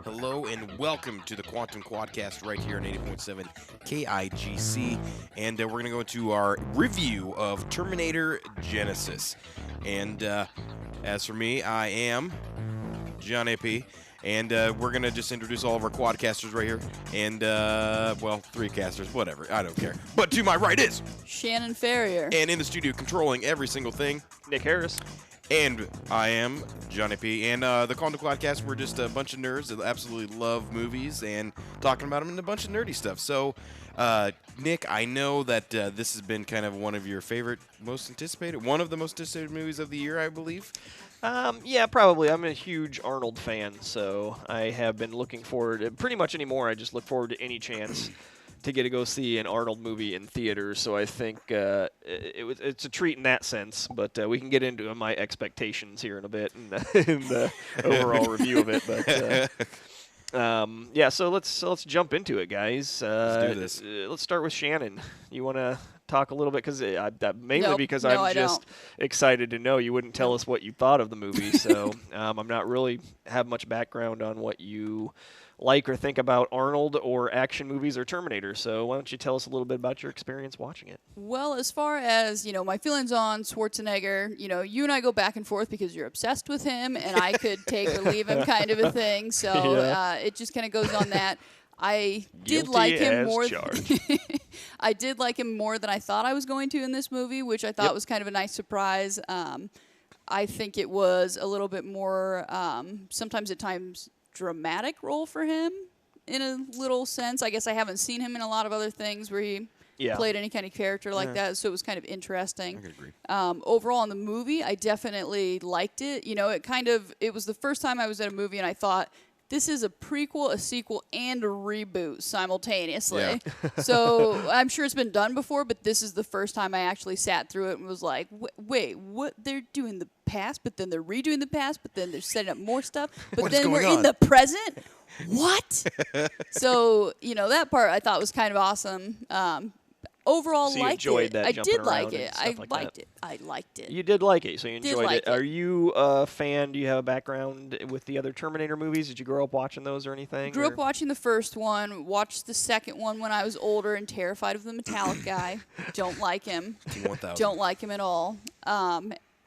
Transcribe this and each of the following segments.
Hello and welcome to the Quadcast right here on 80.7 KIGC. And we're going to go into our review of Terminator Genisys. And as for me, I am John AP. And we're going to just introduce all of our Quadcasters right here. And, well, 3 casters, whatever. I don't care. But to my right is Shannon Ferrier. And in the studio controlling every single thing, NickGuyHarris. And I am John AP. And the Quadcast, we're just a bunch of nerds that absolutely love movies and talking about them and a bunch of nerdy stuff. So, Nick, I know that this has been kind of one of your favorite, one of the most anticipated movies of the year, I believe. Yeah, probably. I'm a huge Arnold fan, so I have been looking forward. Pretty much anymore, I just look forward to any chance to get to go see an Arnold movie in theaters. So I think it's a treat in that sense. But we can get into my expectations here in a bit in the overall review of it. But yeah, so let's jump into it, guys. Let's do this. Let's start with Shannon. You want to talk a little bit because mainly because No, I'm just excited to know you wouldn't tell us what you thought of the movie. So I'm not really have much background on what you like or think about Arnold or action movies or Terminator. So why don't you tell us a little bit about your experience watching it? Well, as far as, my feelings on Schwarzenegger, you and I go back and forth because you're obsessed with him and I could take or leave him kind of a thing. So it just kind of goes on that. I did like him more. I did like him more than I thought I was going to in this movie, which I thought was kind of a nice surprise. I think it was a little bit more, sometimes at times, dramatic role for him in a little sense. I guess I haven't seen him in a lot of other things where he played any kind of character like that, so it was kind of interesting. I could agree. Overall in the movie, I definitely liked it. It was the first time I was at a movie and I thought, this is a prequel, a sequel, and a reboot simultaneously. Yeah. So I'm sure it's been done before, but this is the first time I actually sat through it and was like, wait, what? They're doing the past, but then they're redoing the past, but then they're setting up more stuff, but then we're in the present? What? So, that part I thought was kind of awesome. Overall, so you liked enjoyed it. that I did like it. I like liked that. it. I liked it. You did like it, so you enjoyed like it. Are you a fan? Do you have a background with the other Terminator movies? Did you grow up watching those or anything? Grew up watching the first one, watched the second one when I was older and terrified of the metallic guy. Don't like him. Don't like him at all.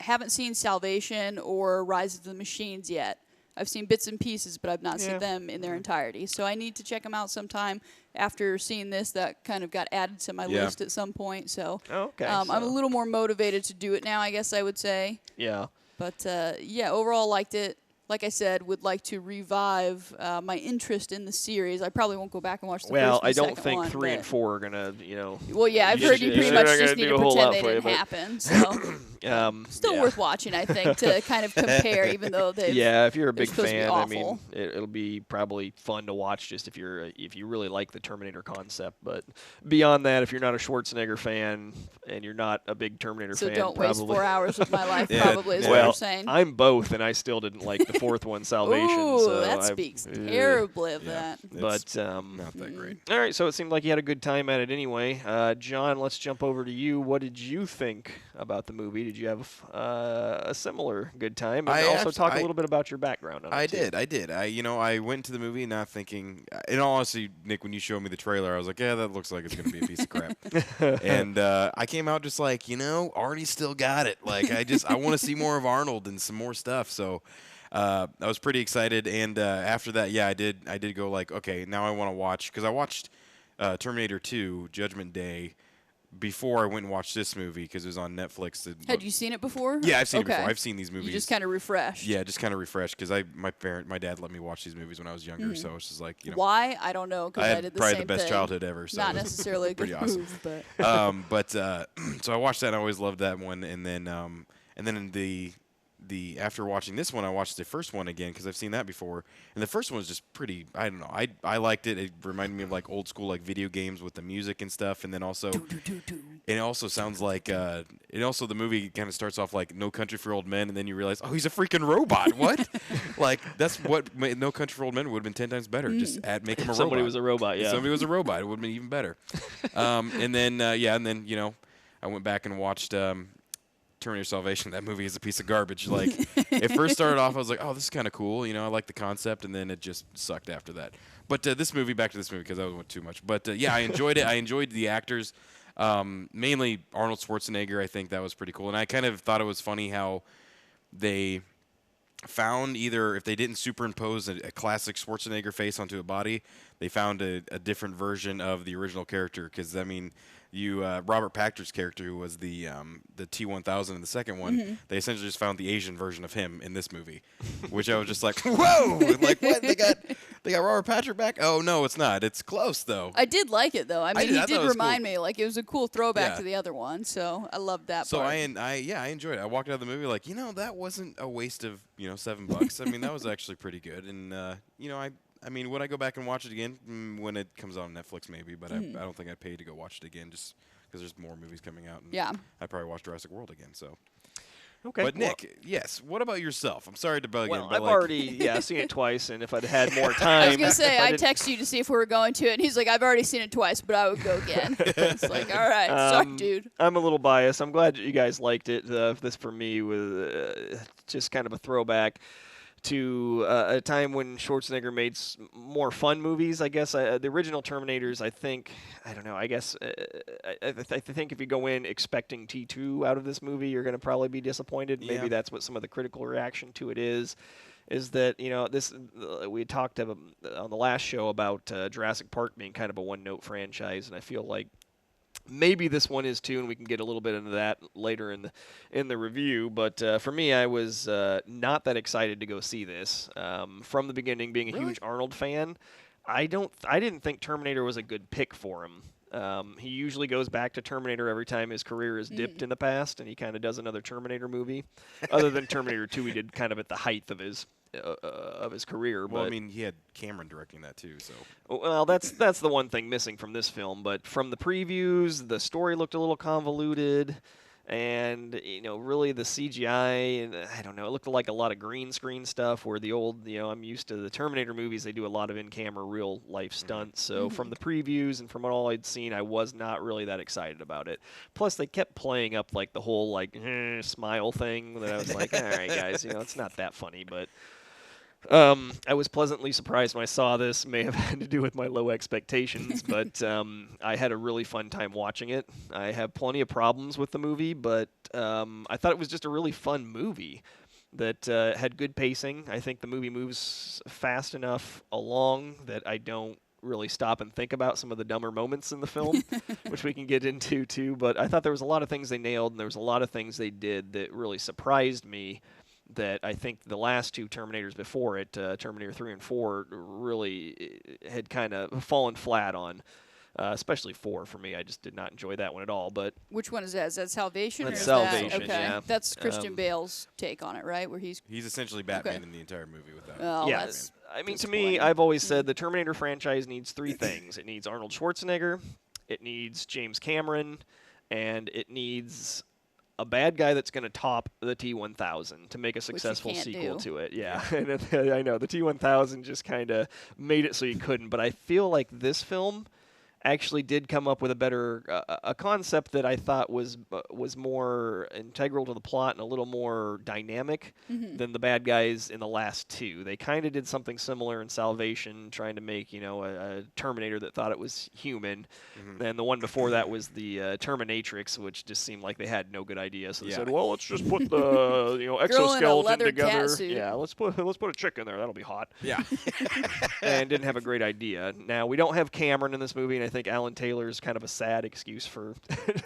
Haven't seen Salvation or Rise of the Machines yet. I've seen bits and pieces, but I've not seen them in their entirety. So I need to check them out sometime. After seeing this, that kind of got added to my list at some point. So, I'm a little more motivated to do it now, I guess I would say. Yeah. But, overall liked it. Like I said, would like to revive my interest in the series. I probably won't go back and watch the first and I second don't think one, 3 and 4 are going to, Well, yeah, I've heard you pretty much just need to pretend they didn't happen. So, still worth watching, I think, to kind of compare, even though they've if you're a big fan, I mean, it'll be probably fun to watch just if you really like the Terminator concept. But beyond that, if you're not a Schwarzenegger fan and you're not a big Terminator fan, so don't waste probably 4 hours of my life, probably, is what you're saying. I'm both, and I still didn't like the fourth one, Salvation. Ooh, so that speaks terribly of that. But not that great. All right, so it seemed like you had a good time at it anyway. John, let's jump over to you. What did you think about the movie? Did you have a similar good time? And also talk a little bit about your background on it. I did. I went to the movie not thinking. In all honesty, Nick, when you showed me the trailer, I was like, yeah, that looks like it's going to be a piece of crap. And I came out just like, Arnie's still got it. Like, I want to see more of Arnold and some more stuff. So I was pretty excited. And after that, I did go like, okay, now I want to watch, because I watched Terminator 2, Judgment Day, before I went and watched this movie because it was on Netflix. Had you seen it before? Yeah, I've seen it before. I've seen these movies. You just kind of refreshed. Yeah, just kind of refreshed because my dad let me watch these movies when I was younger, so it's just like, Why? I don't know, because I did the probably same the best thing. childhood ever. So not necessarily a good awesome. move, but so I watched that and I always loved that one, and then in the after watching this one, I watched the first one again because I've seen that before, and the first one was just pretty. I don't know. I liked it. It reminded me of like old school like video games with the music and stuff, and then also it also sounds like the movie kind of starts off like No Country for Old Men, and then you realize, oh, he's a freaking robot. What? Like that's what No Country for Old Men would have been 10 times better. Just make him a robot. Somebody was a robot. Yeah. If somebody was a robot, it would have been even better. And then I went back and watched Terminator Salvation, that movie is a piece of garbage. Like, it first started off, I was like, oh, this is kind of cool. I like the concept, and then it just sucked after that. But this movie, back to this movie, because that went too much. But, yeah, I enjoyed it. I enjoyed the actors. Mainly Arnold Schwarzenegger, I think that was pretty cool. And I kind of thought it was funny how they found either, if they didn't superimpose a classic Schwarzenegger face onto a body, they found a different version of the original character. Because, I mean, Robert Patrick's character, who was the T-1000 in the second one, they essentially just found the Asian version of him in this movie, which I was just like, whoa! Like, what? They got Robert Patrick back? Oh, no, it's not. It's close, though. I did like it, though. I mean, he did remind cool. me. Like, it was a cool throwback to the other one, so I loved that so part. I enjoyed it. I walked out of the movie like, that wasn't a waste of, $7. I mean, that was actually pretty good. And, I mean, would I go back and watch it again? When it comes on Netflix, maybe. But I don't think I'd pay to go watch it again just because there's more movies coming out. And I'd probably watch Jurassic World again. So. Okay. But, Nick, yes, what about yourself? I'm sorry to bug you. I've already seen it twice, and if I'd had more time. I was going to say, I texted you to see if we were going to it, and he's like, I've already seen it twice, but I would go again. It's like, all right, suck, dude. I'm a little biased. I'm glad you guys liked it. This, for me, was just kind of a throwback to a time when Schwarzenegger made more fun movies, I guess. The original Terminators, I think, I don't know, I guess, I think if you go in expecting T2 out of this movie, you're going to probably be disappointed. Yeah. Maybe that's what some of the critical reaction to it is that, this, we talked on the last show about Jurassic Park being kind of a one-note franchise, and I feel like maybe this one is too, and we can get a little bit into that later in the review. But for me, I was not that excited to go see this. From the beginning, being a huge Arnold fan, I didn't think Terminator was a good pick for him. He usually goes back to Terminator every time his career is dipped in the past, and he kind of does another Terminator movie. Other than Terminator 2, he did kind of at the height of his career. Well, but I mean, he had Cameron directing that too, so. Well, that's the one thing missing from this film. But from the previews, the story looked a little convoluted, and really the CGI, and I don't know, it looked like a lot of green screen stuff. Where the old, I'm used to the Terminator movies; they do a lot of in-camera, real life stunts. So from the previews and from all I'd seen, I was not really that excited about it. Plus, they kept playing up like the whole smile thing that I was like, all right, guys, it's not that funny, but. I was pleasantly surprised when I saw this. May have had to do with my low expectations, but I had a really fun time watching it. I have plenty of problems with the movie, but I thought it was just a really fun movie that had good pacing. I think the movie moves fast enough along that I don't really stop and think about some of the dumber moments in the film, which we can get into too. But I thought there was a lot of things they nailed, and there was a lot of things they did that really surprised me. That I think the last two Terminators before it, Terminator 3 and 4, really had kind of fallen flat on, especially 4 for me. I just did not enjoy that one at all. But which one is that? Is that Salvation? That's or is Salvation, that, okay. yeah. That's Christian Bale's take on it, right? Where he's essentially Batman in the entire movie with that. Oh, yeah. I mean, to me, I've always said the Terminator franchise needs 3 things. It needs Arnold Schwarzenegger, it needs James Cameron, and it needs a bad guy that's going to top the T-1000 to make a successful sequel to it. Yeah, and I know the T-1000 just kind of made it so you couldn't. But I feel like this film actually did come up with a better a concept that I thought was more integral to the plot and a little more dynamic than the bad guys in the last 2. They kind of did something similar in Salvation, trying to make a Terminator that thought it was human, and the one before that was the Terminatrix, which just seemed like they had no good idea. So they said, well, let's just put the exoskeleton together. Yeah, let's put a chick in there. That'll be hot. Yeah, and didn't have a great idea. Now we don't have Cameron in this movie, and I think Alan Taylor is kind of a sad excuse for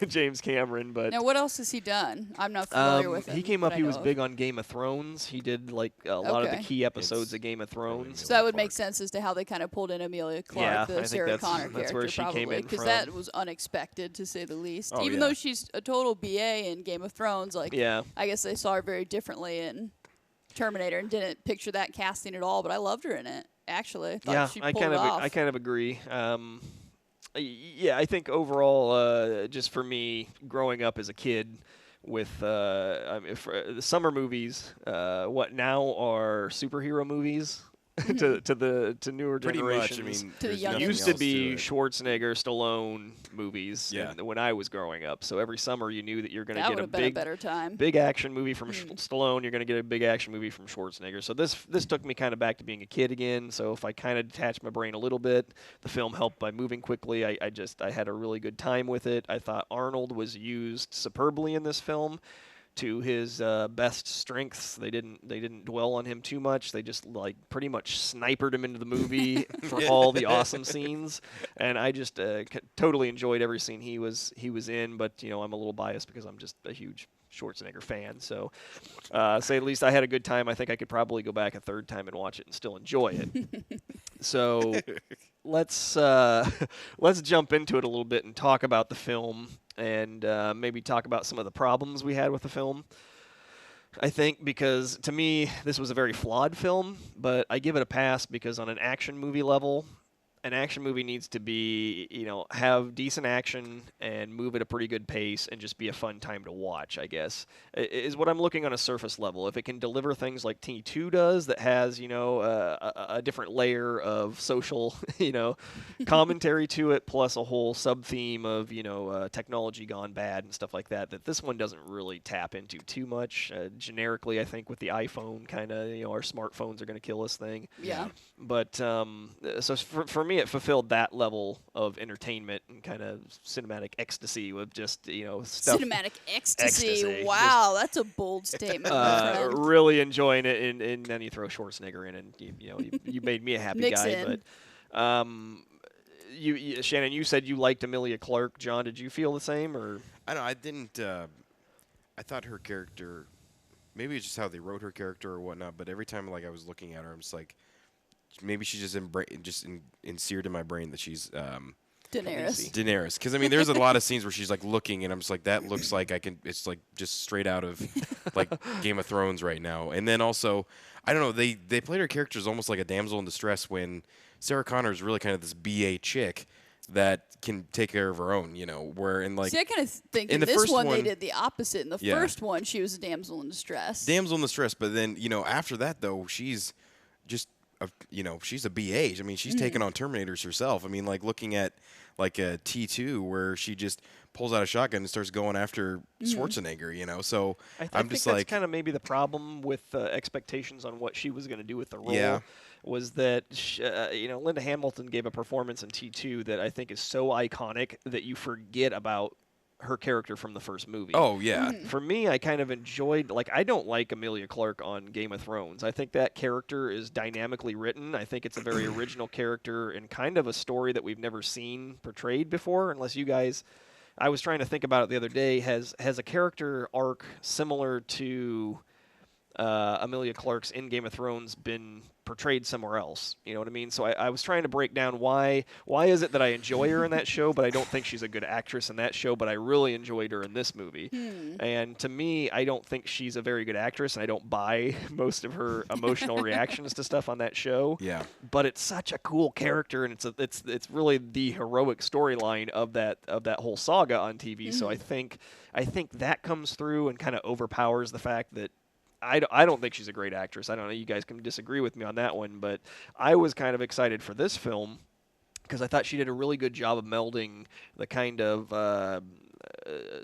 James Cameron. But now, what else has he done? I'm not familiar with him. He came up. He was big on Game of Thrones. He did like a lot of the key episodes of Game of Thrones. So that would make sense as to how they kind of pulled in Amelia Clarke, the Sarah Connor character, that's where she came in because that was unexpected to say the least. Even though she's a total BA in Game of Thrones, I guess they saw her very differently in Terminator and didn't picture that casting at all. But I loved her in it. Actually, I kind of agree. I think overall, just for me, growing up as a kid with the summer movies, what now are superhero movies, to newer Pretty generations. much. I mean, To the there's young nothing Used to else be it. Schwarzenegger, Stallone movies Yeah. when I was growing up. So every summer you knew that you're going to That get would a have been a big better time. big action movie from Stallone. You're going to get a big action movie from Schwarzenegger. So this took me kind of back to being a kid again. So if I kind of detach my brain a little bit, the film helped by moving quickly. I had a really good time with it. I thought Arnold was used superbly in this film to his best strengths. They didn't dwell on him too much. They just like pretty much sniped him into the movie for all the awesome scenes, and I just totally enjoyed every scene he was in. But I'm a little biased because I'm just a huge Schwarzenegger fan. So say at least I had a good time. I think I could probably go back a third time and watch it and still enjoy it. So let's jump into it a little bit and talk about the film and maybe talk about some of the problems we had with the film. I think because to me this was a very flawed film, but I give it a pass because on an action movie level, an action movie needs to be, have decent action and move at a pretty good pace and just be a fun time to watch, I guess, is what I'm looking on a surface level. If it can deliver things like T2 does that has, a different layer of social, commentary to it, plus a whole sub-theme of, technology gone bad and stuff like that this one doesn't really tap into too much. Generically, I think with the iPhone kind of, our smartphones are going to kill us thing. Yeah. But so for me, it fulfilled that level of entertainment and kind of cinematic ecstasy with just stuff. Cinematic ecstasy. Ecstasy. Wow, that's a bold statement, my friend. Really enjoying it, and then you throw Schwarzenegger in, and you made me a happy Nick's guy. in. But you Shannon, you said you liked Emilia Clarke. John, did you feel the same or? I don't know. I didn't. I thought her character. Maybe it's just how they wrote her character or whatnot. But every time I was looking at her, I'm just like, maybe she's just insered in my brain that she's Daenerys. Daenerys. Because there's a lot of scenes where she's like looking, and I'm just like, that looks like it's like just straight out of like Game of Thrones right now. And then also, I don't know, they played her character as almost like a damsel in distress when Sarah Connor is really kind of this BA chick that can take care of her own, where in like. See, I kind of think in in the this first one they one- did the opposite. In the Yeah. first one, she was a damsel in distress. Damsel in distress, but then after that though, she's just she's a BA. She's taking on Terminators herself. Like looking at like a T2 where she just pulls out a shotgun and starts going after Schwarzenegger. So I I'm think just that's like, kind of maybe the problem with expectations on what she was going to do with the role. Yeah. Was that Linda Hamilton gave a performance in T2 that I think is so iconic that you forget about her character from the first movie. oh yeah, For me, I kind of enjoyed, I don't like Emilia Clarke on Game of Thrones. I think that character is dynamically written. I think it's a very original character and kind of a story that we've never seen portrayed before, unless you guys, I was trying to think about it the other day, has a character arc similar to Emilia Clarke's in Game of Thrones been portrayed somewhere else? You know what I mean? So I was trying to break down why is it that I enjoy her in that show, but I don't think she's a good actress in that show, but I really enjoyed her in this movie. And to me, I don't think she's a very good actress, and I don't buy most of her emotional reactions to stuff on that show. yeah. But it's such a cool character, and it's really the heroic storyline of that whole saga on TV. So I think that comes through and kind of overpowers the fact that I don't think she's a great actress. I don't know. You guys can disagree with me on that one, but I was kind of excited for this film because I thought she did a really good job of melding the kind of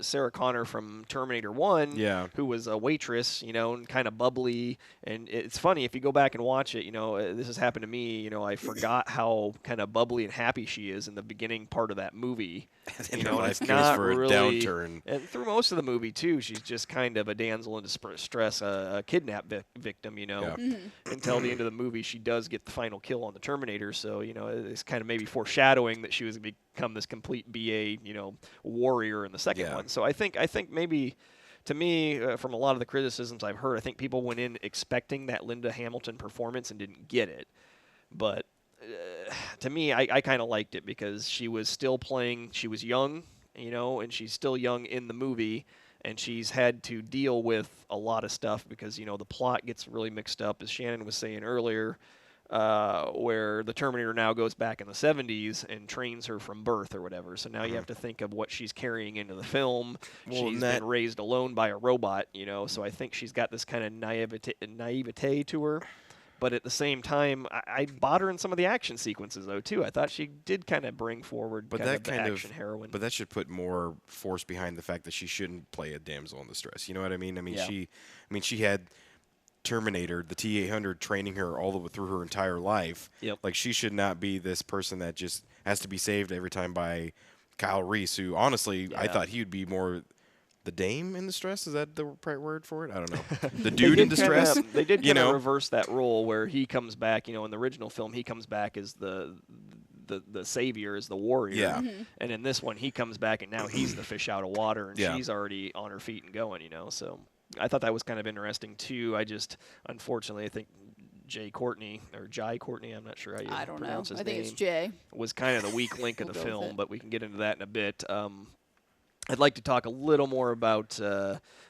Sarah Connor from Terminator 1, Yeah. who was a waitress, and kind of bubbly. And it's funny, if you go back and watch it, this has happened to me, I forgot how kind of bubbly and happy she is in the beginning part of that movie. And You her know, life it's goes not for a really- downturn. And through most of the movie, too, she's just kind of a damsel in distress, a kidnap victim, Yeah. Until the end of the movie, she does get the final kill on the Terminator. So, it's kind of maybe foreshadowing that she was going to become this complete BA, warrior in the second Yeah. one. So I think maybe, to me, from a lot of the criticisms I've heard, I think people went in expecting that Linda Hamilton performance and didn't get it. But to me, I kind of liked it because she was still playing. She was young, and she's still young in the movie, and she's had to deal with a lot of stuff because the plot gets really mixed up, as Shannon was saying earlier, where the Terminator now goes back in the 70s and trains her from birth or whatever. So now you have to think of what she's carrying into the film. Well, She's that- been raised alone by a robot, so I think she's got this kind of naivete to her. But at the same time, I bought her in some of the action sequences, though, too. I thought she did kind of bring forward the action heroine. But that should put more force behind the fact that she shouldn't play a damsel in distress. You know what I mean? She had Terminator, the T-800, training her all the way through her entire life. Yep. Like, she should not be this person that just has to be saved every time by Kyle Reese, who, honestly, I thought he would be more the dame in distress. Is that the right word for it? I don't know. The dude in distress. They did kind of reverse that role where he comes back. In the original film, he comes back as the savior, as the warrior. Yeah. And in this one, he comes back and now he's the fish out of water, and she's already on her feet and going. So I thought that was kind of interesting too. Unfortunately, I think Jai Courtney, I'm not sure how you pronounce his name. I think it's Jay. Was kind of the weak link of the film, but we can get into that in a bit. I'd like to talk a little more about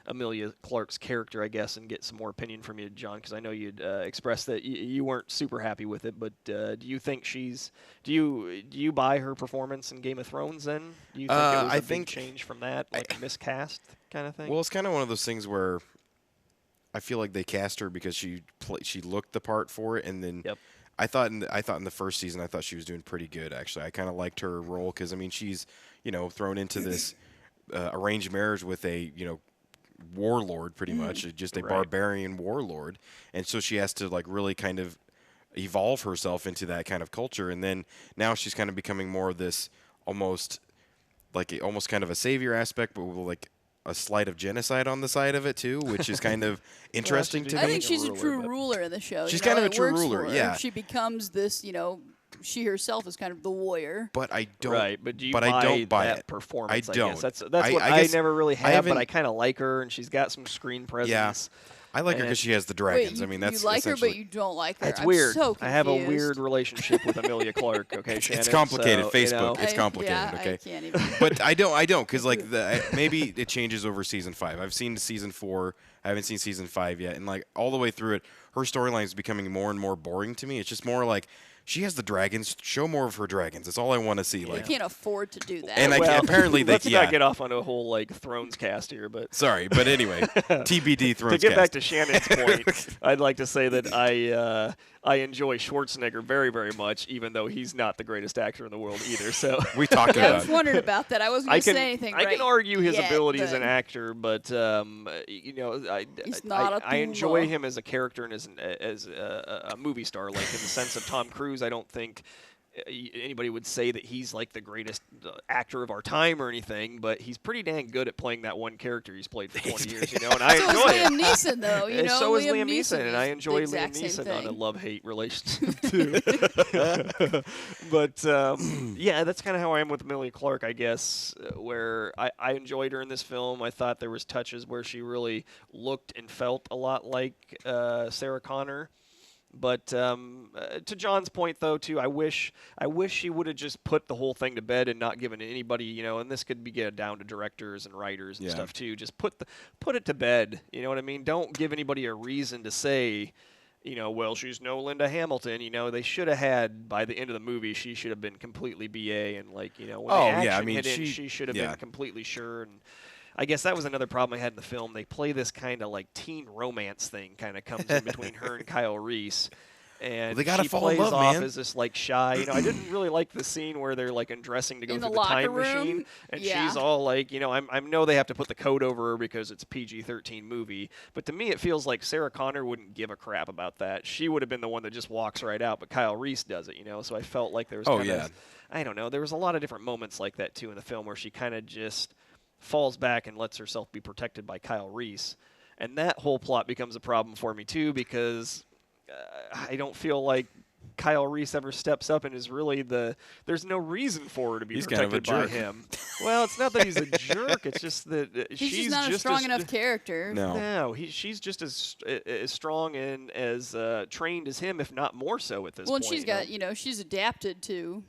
Emilia Clarke's character, I guess, and get some more opinion from you, John, because I know you'd expressed that you weren't super happy with it. But do you think do you buy her performance in Game of Thrones? Then do you think it was a big change from that, like miscast kind of thing? Well, it's kind of one of those things where I feel like they cast her because she looked the part for it, and then. Yep. I thought in the first season, I thought she was doing pretty good. Actually, I kind of liked her role because she's thrown into this arranged marriage with a warlord, pretty much, just a barbarian warlord, and so she has to really kind of evolve herself into that kind of culture, and then now she's kind of becoming more of this almost kind of a savior aspect, but with a slight of genocide on the side of it too, which is kind of interesting to me. I think she's a true ruler in the show. She's kind of a true ruler, yeah. She becomes this, she herself is kind of the warrior. But I don't. Right, but do you I don't buy that it. performance? I don't. Guess. That's what I never really have, but I kind of like her, and she's got some screen presence. Yeah. I like her because she has the dragons. Wait, that's you like her, but you don't like her. It's I'm weird. So I have a weird relationship with Emilia Clarke. Okay, Shannon. It's complicated. So, Facebook. It's complicated. Yeah, okay. I can't even. But I don't because maybe it changes over season 5. I've seen season 4. I haven't seen season 5 yet, and all the way through it, her storyline is becoming more and more boring to me. It's just more like. She has the dragons. Show more of her dragons. That's all I want to see. They can't afford to do that. And apparently they let's not get off on a whole Thrones cast here, but sorry, but anyway, TBD Thrones. To get back to Shannon's point, I'd like to say that I enjoy Schwarzenegger very, very much, even though he's not the greatest actor in the world either. So we talked about. I was wondering about that. I wasn't going to say anything. I can argue his ability as an actor, but he's not I enjoy him as a character and as a movie star. Like in the sense of Tom Cruise, I don't think anybody would say that he's the greatest actor of our time or anything, but he's pretty dang good at playing that one character he's played for 20 years, and I enjoy it. Liam Neeson, though, and so is Liam Neeson, and I enjoy Liam Neeson on a love-hate relationship too. But yeah, that's kind of how I am with Emilia Clarke, I guess. Where I enjoyed her in this film. I thought there was touches where she really looked and felt a lot like Sarah Connor. But to John's point, though, too, I wish she would have just put the whole thing to bed and not given anybody, and this could be down to directors and writers and stuff too. Just put it to bed. You know what I mean? Don't give anybody a reason to say, well, she's no Linda Hamilton. They should have had by the end of the movie, she should have been completely BA and when the action hit in, she should have been completely sure. And I guess that was another problem I had in the film. They play this kind of teen romance thing kind of comes in between her and Kyle Reese. And they gotta she fall plays in love, off man. as this shy. I didn't really like the scene where they're undressing to go through the time machine, and she's all I know they have to put the code over her because it's a PG-13 movie. But to me, it feels like Sarah Connor wouldn't give a crap about that. She would have been the one that just walks right out, but Kyle Reese does it. So I felt like there was I don't know. There was a lot of different moments like that too in the film where she kind of just falls back and lets herself be protected by Kyle Reese. And that whole plot becomes a problem for me, too, because I don't feel like Kyle Reese ever steps up and is really there's no reason for her to be protected by him. Well, it's not that he's a jerk. It's just that she's just not a strong enough character. No, she's just as strong and as trained as him, if not more so at this point. Well, and she's got, she's adapted to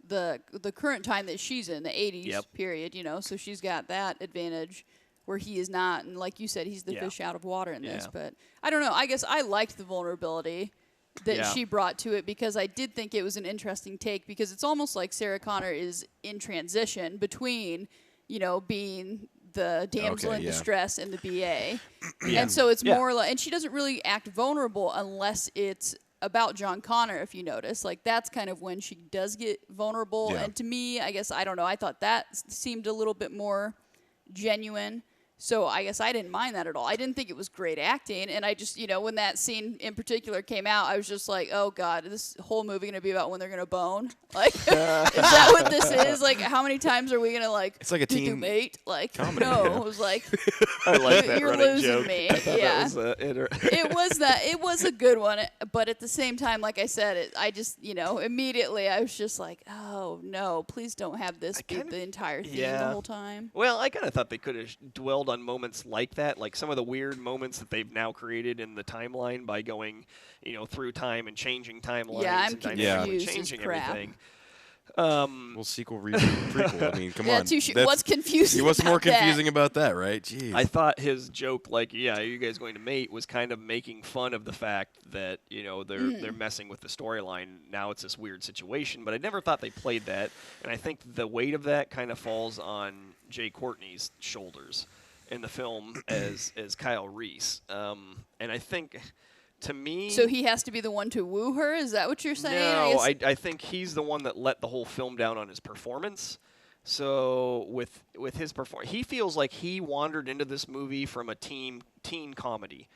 the current time that she's in, the 80s period, so she's got that advantage where he is not. And like you said, he's the fish out of water in this. But I don't know. I guess I liked the vulnerability that she brought to it because I did think it was an interesting take because it's almost like Sarah Connor is in transition between, being the damsel Okay, in yeah. distress and the BA. Yeah. And so it's Yeah. more like, and she doesn't really act vulnerable unless it's about John Connor, if you notice. Like, that's kind of when she does get vulnerable. Yeah. And to me, I guess, I don't know, I thought that seemed a little bit more genuine. So I guess I didn't mind that at all. I didn't think it was great acting. And I just, when that scene in particular came out, I was just like, oh, God, is this whole movie going to be about when they're going to bone? Like, is that what this is? Like, how many times are we going to, like, It's like a did you teen mate? Like, comedy, no, yeah. it was like, I like that you're running losing joke. me. I thought Yeah. that was It was a good one, but at the same time, like I said, I just, immediately I was just like, oh no, please don't have this be the entire theme the whole time. Well, I kind of thought they could have dwelled on moments like that, like some of the weird moments that they've now created in the timeline by going, through time and changing timelines Yeah, I'm and dynamically confused as changing crap. everything. Well, sequel, reboot, prequel. I mean, come on. What's confusing? What's more about that? confusing about that, right? Jeez. I thought his joke, like, yeah, are you guys going to mate, was kind of making fun of the fact that they're messing with the storyline. Now it's this weird situation, but I never thought they played that, and I think the weight of that kind of falls on Jay Courtney's shoulders in the film as Kyle Reese, and I think. To me, So he has to be the one to woo her? Is that what you're saying? no, I think he's the one that let the whole film down on his performance. So with his performance, he feels like he wandered into this movie from a teen comedy.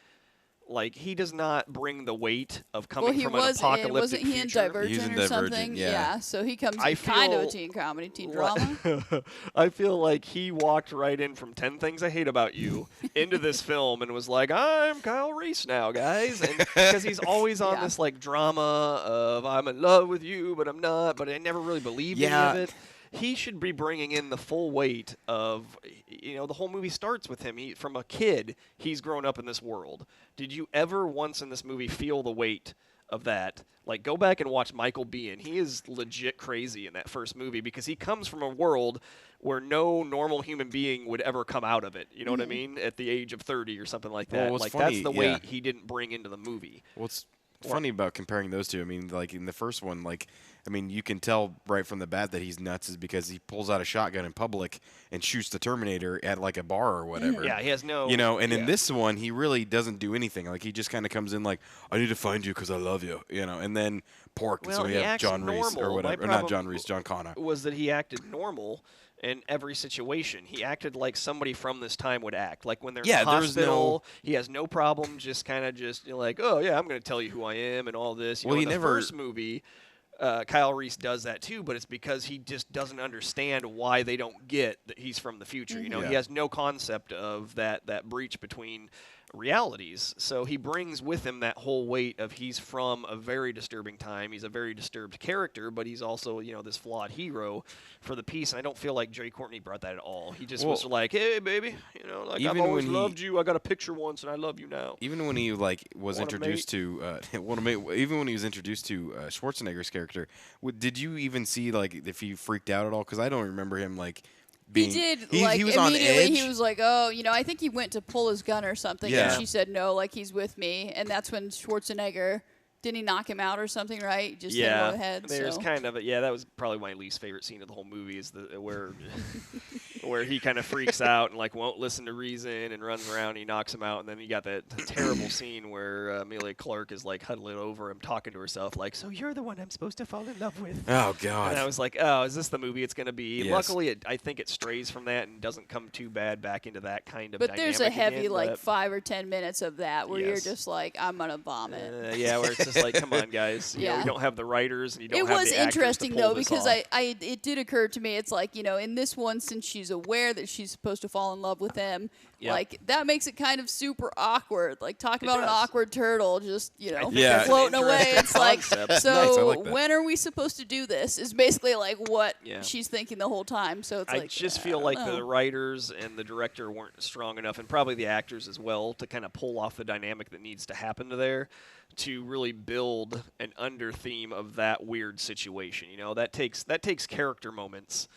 Like, he does not bring the weight of coming from an apocalyptic wasn't he in future. Divergent He was in or Divergent, something? yeah. So he comes I in kind of a feel teen comedy, teen drama. I feel like he walked right in from 10 Things I Hate About You into this film and was like, I'm Kyle Reese now, guys. And because he's always on this, like, drama of I'm in love with you, but I'm not, but I never really believed any of it. He should be bringing in the full weight of, the whole movie starts with him. From a kid, he's grown up in this world. Did you ever once in this movie feel the weight of that? Like, go back and watch Michael Biehn. He is legit crazy in that first movie because he comes from a world where no normal human being would ever come out of it. You know what I mean? At the age of 30 or something like that. Well, like, funny, that's the weight he didn't bring into the movie. What's funny about comparing those two, I mean, like in the first one, you can tell right from the bat that he's nuts is because he pulls out a shotgun in public and shoots the Terminator at like a bar or whatever. Yeah, he has no... and in this one, he really doesn't do anything. Like, he just kind of comes in like, I need to find you because I love you, and then pork. Well, so we he have acts John Reese or normal. whatever. Or not John Reese, John Connor. Was that he acted normal in every situation. He acted like somebody from this time would act. Like when they're in the hospital, he has no problem just kind of like, oh, yeah, I'm going to tell you who I am and all this. You know, in the first movie, Kyle Reese does that too, but it's because he just doesn't understand why they don't get that he's from the future. You know, he has no concept of that breach between realities. So he brings with him that whole weight of he's from a very disturbing time. He's a very disturbed character, but he's also, this flawed hero for the piece. And I don't feel like Jay Courtney brought that at all. He just was like, hey, baby, I've always loved you. I got a picture once, and I love you now. Even when he was introduced to even when he was introduced to Schwarzenegger's character, did you even see if he freaked out at all? Because I don't remember him He did. He was on edge. He was like, oh, I think he went to pull his gun or something, Yeah. and she said, no, he's with me. And that's when Schwarzenegger, didn't he knock him out or something, right? Just hit him over the head. There's kind of that was probably my least favorite scene of the whole movie is where he kind of freaks out and won't listen to reason and runs around and he knocks him out. And then you got that terrible scene where Amelia Clark is huddling over him talking to herself so you're the one I'm supposed to fall in love with. Oh, God. And I was like, oh, is this the movie it's going to be? Yes. Luckily, I think it strays from that and doesn't come too bad back into that kind of But there's a heavy again, 5 or 10 minutes of that where you're just like, I'm going to vomit. where it's just come on, guys. We don't have the writers and you don't have the actors to interesting, pull though, this because off. it did occur to me, it's in this one, since she's aware that she's supposed to fall in love with him, that makes it kind of super awkward. Talk about an awkward turtle just, floating away. It's concept. so nice, when are we supposed to do this? Is basically what she's thinking the whole time. So it's I just feel like the writers and the director weren't strong enough, and probably the actors as well, to kind of pull off the dynamic that needs to happen there to really build an under theme of that weird situation. That takes character moments,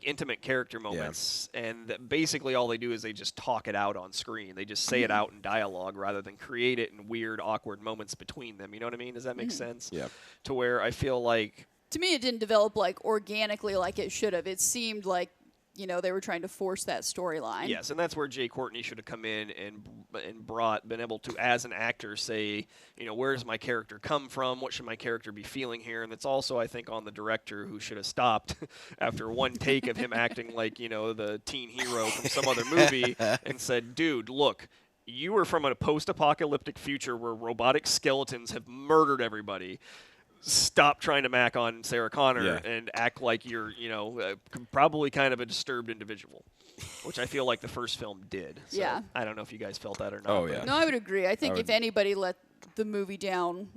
intimate character moments, and basically all they do is they just talk it out on screen. They just say it out in dialogue rather than create it in weird, awkward moments between them. You know what I mean? Does that make sense? Yeah. To where I feel like... To me, it didn't develop organically like it should have. It seemed like they were trying to force that storyline. Yes, and that's where Jay Courtney should have come in and been able to, as an actor, say, where does my character come from? What should my character be feeling here? And it's also, I think, on the director, who should have stopped after one take of him acting like, the teen hero from some other movie and said, dude, look, you were from a post-apocalyptic future where robotic skeletons have murdered everybody. Stop trying to mac on Sarah Connor and act like you're, probably kind of a disturbed individual, which I feel like the first film did. So Yeah. I don't know if you guys felt that or not. Oh, yeah. No, I would agree. I think if anybody let the movie down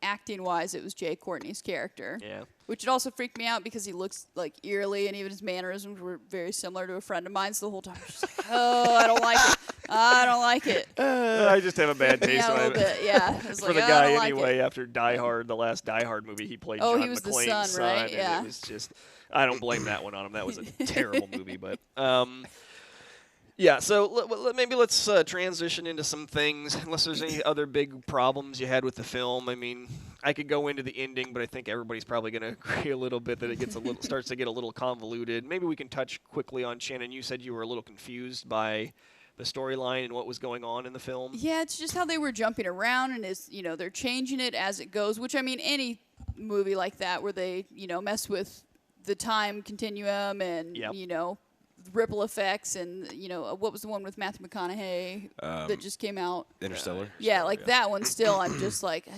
acting-wise, it was Jay Courtney's character. Yeah. Which it also freaked me out because he looks like eerily, and even his mannerisms were very similar to a friend of mine. So the whole time I was just like, oh, I don't like it. I don't like it. I just have a bad taste Yeah, a little bit. Yeah. I was for like, the I guy don't like anyway. it. After Die Hard, the last Die Hard movie, he played Oh, John he was the McClane's son, right? and Yeah. it was just, I don't blame that one on him. That was a terrible movie, but. Yeah, so maybe let's transition into some things, unless there's any other big problems you had with the film. I mean, I could go into the ending, but I think everybody's probably going to agree a little bit that it gets starts to get a little convoluted. Maybe we can touch quickly on, Shannon, you said you were a little confused by the storyline and what was going on in the film. Yeah, it's just how they were jumping around, and they're changing it as it goes, which, I mean, any movie like that where they, mess with the time continuum and, ripple effects and, what was the one with Matthew McConaughey that just came out? Interstellar. Yeah, like that one still, I'm just like,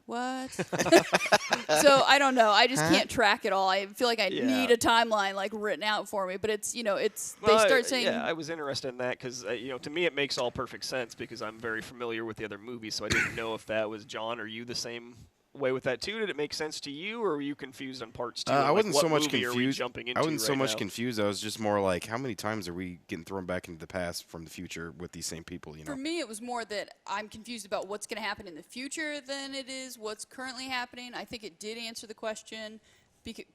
what? So, I don't know. I just can't track it all. I feel like I need a timeline, like, written out for me. But it's, they start saying... Yeah, I was interested in that because, to me it makes all perfect sense because I'm very familiar with the other movies, so I didn't know if that was John or you the same way with that too. Did it make sense to you, or were you confused on parts two? I wasn't so much confused. I wasn't so much confused. I was just more like, how many times are we getting thrown back into the past from the future with these same people? For me, it was more that I'm confused about what's going to happen in the future than it is what's currently happening. I think it did answer the question. Because,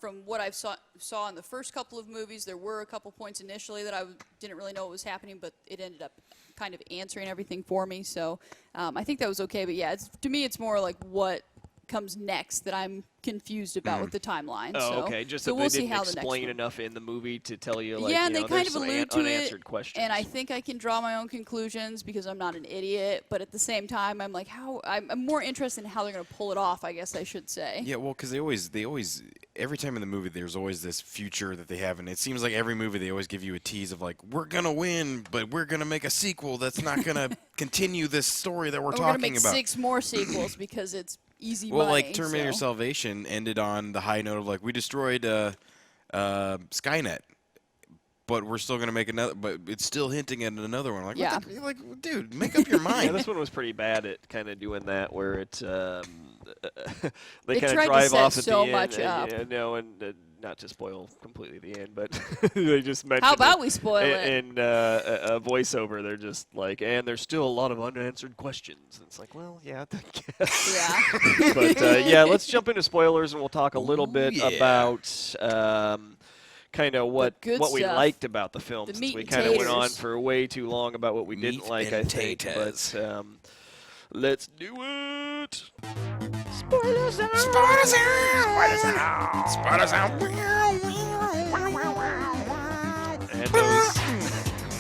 from what I saw in the first couple of movies, there were a couple points initially that I didn't really know what was happening, but it ended up kind of answering everything for me. So I think that was okay. But yeah, to me, it's more like what comes next that I'm confused about with the timeline. Oh, okay. Just so that we'll they see didn't how the next explain one. enough in the movie to tell you, like, yeah, and they kind there's of some allude to unanswered it, questions. and I think I can draw my own conclusions because I'm not an idiot. But at the same time, I'm like, I'm more interested in how they're going to pull it off, I guess I should say. Yeah, well, because they always, every time in the movie, there's always this future that they have, and it seems like every movie they always give you a tease of like, we're gonna win, but we're gonna make a sequel that's not gonna continue this story that we're talking We're going to make about. 6 more sequels because it's easy Well, money. like Terminator Salvation ended on the high note of like, we destroyed Skynet, but we're still gonna make another. But it's still hinting at another one. Like, Yeah. what the, like, dude, make up your mind. Yeah, this one was pretty bad at kind of doing that, where it they It kind of tried to drive set off at so the end. much up. And not to spoil completely the end, but they just mentioned. How about it we spoil it? in a voiceover? They're just like, and there's still a lot of unanswered questions. And it's like, well, yeah, I guess. Yeah. But yeah, let's jump into spoilers, and we'll talk a little bit yeah. about. Kind of what good we stuff. liked about the film. The Since meat we and kind of went on taters. for way too long about what we Meat didn't like, and I think. taters. But let's do it. Spoilers out! Spoilers out! Spoilers out! And those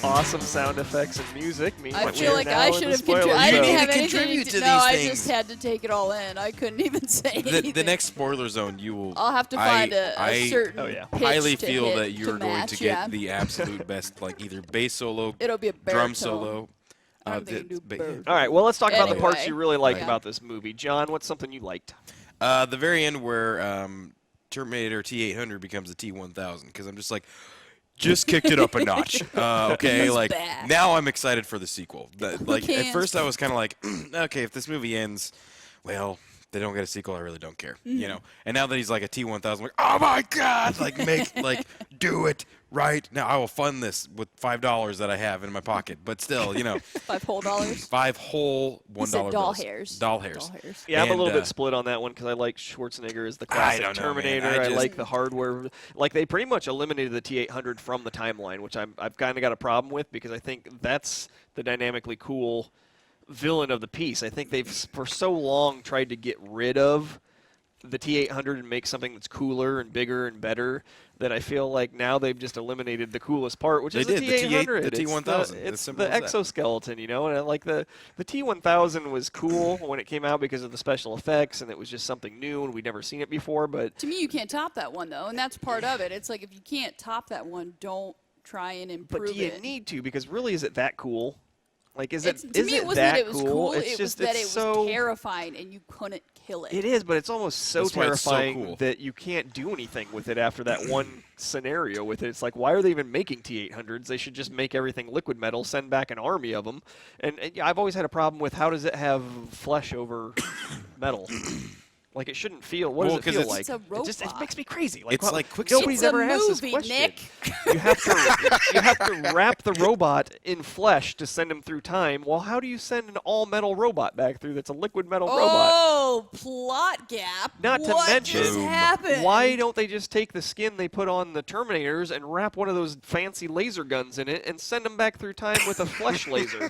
awesome sound effects and music mean I that feel we are like now I in should the have spoiler contributed. I You didn't need have to anything contribute to no, these I things. just had to take it all in. I couldn't even say anything. The next spoiler zone, you will. I'll have to find a certain Oh, yeah. pitch highly to feel hit that you're going match, to get yeah. the absolute best, like either bass solo, It'll be a baritone. drum solo. I don't think you do baritone. All right, well, let's talk about the parts Anyway. you really like Yeah. about this movie. John, what's something you liked? The very end where Terminator T800 becomes a T1000, because I'm just like, just kicked it up a notch. Okay, He's like back. now I'm excited for the sequel. Like at can't? first I was kind of like, okay, if this movie ends, well, they don't get a sequel, I really don't care, you know. And now that he's like a T1000, I'm like, oh my god, like do it right now. I will fund this with $5 that I have in my pocket, but still, you know, $5 whole dollars. 5 whole $1 He said doll bills. hairs. Doll hairs. Doll hairs. Yeah, I'm a And, little bit split on that one because I like Schwarzenegger as the I classic don't know, man. Terminator. I I just- like the hardware. Like, they pretty much eliminated the T800 from the timeline, which I've kind of got a problem with because I think that's the dynamically cool villain of the piece. I think they've, for so long, tried to get rid of the T800 and make something that's cooler and bigger and better that I feel like now they've just eliminated the coolest part, which They is did, the the T8 T800. the T1000, It's as simple the as that. exoskeleton, you know, and like the T1000 was cool when it came out because of the special effects, and it was just something new, and we'd never seen it before. But To me, you can't top that one, though, and that's part of it. It's like if you can't top that one, don't try and improve do you it. need to? Because really, is it that cool? Like, is it? To me, it wasn't that it was cool. It's it just was that it's it was so terrifying, and you couldn't kill it. It is, but it's almost so That's why it's so terrifying cool. that you can't do anything with it after that one scenario with it. It's like, why are they even making T800s? They should just make everything liquid metal, send back an army of them. And yeah, I've always had a problem with how does it have flesh over metal? Like, it shouldn't feel. What Well, does it 'cause feel it's- like? It's a It robot. makes me crazy. It's like nobody's It's a ever asked this movie, question. Nick. You have to wrap the robot in flesh to send him through time. Well, how do you send an all metal robot back through that's a liquid metal robot? Oh, plot gap. Not to what mention, just happened? Why don't they just take the skin they put on the Terminators and wrap one of those fancy laser guns in it and send them back through time with a flesh laser?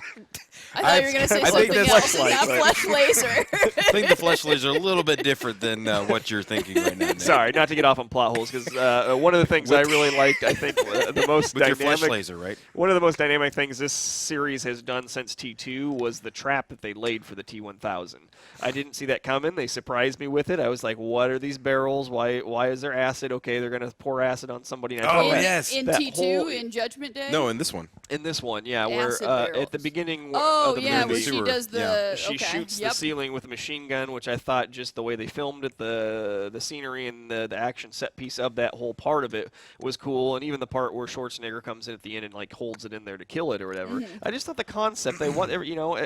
I thought you were going to say I think something that's else, and not fleshlight, flesh laser. I think the flesh lasers are a little bit different than what you're thinking right now. Nick. Sorry, not to get off on plot holes, because one of the things I really liked, I think, the most With your dynamic. flesh laser, right? One of the most dynamic things this series has done since T2 was the trap that they laid for the T1000. I didn't see that coming. They surprised me with it. I was like, what are these barrels? Why is there acid? Okay, they're going to pour acid on somebody. And I Oh, thought yes. In that T2, whole- in Judgment Day? No, in this one. In this one, yeah, where Acid at the barrels. beginning Oh, of the yeah, movie, where she Sewer. does the... Yeah. she okay. shoots yep. the ceiling with a machine gun, which I thought just the way they filmed it, the scenery and the action set piece of that whole part of it was cool, and even the part where Schwarzenegger comes in at the end and like holds it in there to kill it or whatever. I just thought the concept they want, you know,